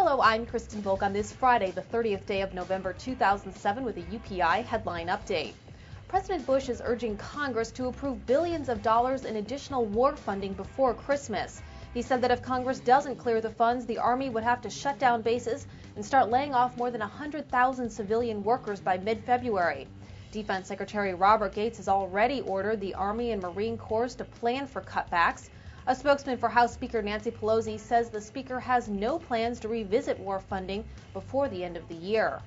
Hello, I'm Kristin Volk on this Friday, the 30th day of November 2007 with a UPI Headline update. President Bush is urging Congress to approve billions of dollars in additional war funding before Christmas. He said that if Congress doesn't clear the funds, the Army would have to shut down bases and start laying off more than 100,000 civilian workers by mid-February. Defense Secretary Robert Gates has already ordered the Army and Marine Corps to plan for cutbacks. A spokesman for House Speaker Nancy Pelosi says the Speaker has no plans to revisit war funding before the end of the year.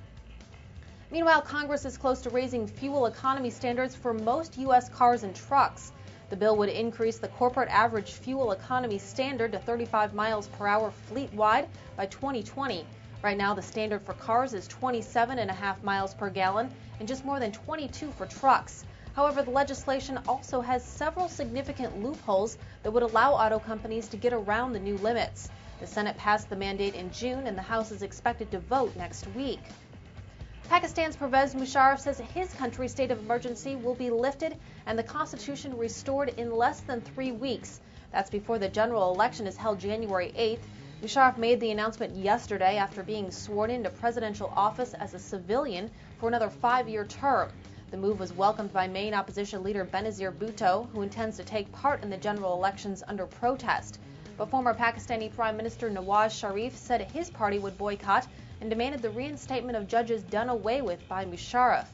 Meanwhile, Congress is close to raising fuel economy standards for most U.S. cars and trucks. The bill would increase the corporate average fuel economy standard to 35 miles per hour fleet-wide by 2020. Right now, the standard for cars is 27.5 miles per gallon and just more than 22 for trucks. However, the legislation also has several significant loopholes that would allow auto companies to get around the new limits. The Senate passed the mandate in June, and the House is expected to vote next week. Pakistan's Pervez Musharraf says his country's state of emergency will be lifted and the Constitution restored in less than 3 weeks. That's before the general election is held January 8th. Musharraf made the announcement yesterday after being sworn into presidential office as a civilian for another 5-year term. The move was welcomed by main opposition leader Benazir Bhutto, who intends to take part in the general elections under protest. But former Pakistani Prime Minister Nawaz Sharif said his party would boycott and demanded the reinstatement of judges done away with by Musharraf.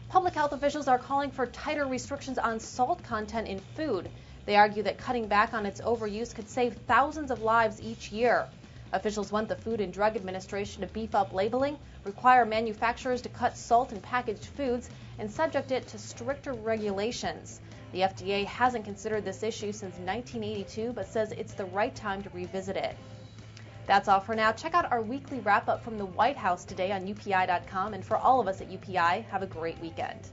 Public health officials are calling for tighter restrictions on salt content in food. They argue that cutting back on its overuse could save thousands of lives each year. Officials want the Food and Drug Administration to beef up labeling, require manufacturers to cut salt in packaged foods, and subject it to stricter regulations. The FDA hasn't considered this issue since 1982, but says it's the right time to revisit it. That's all for now. Check out our weekly wrap-up from the White House today on UPI.com. And for all of us at UPI, have a great weekend.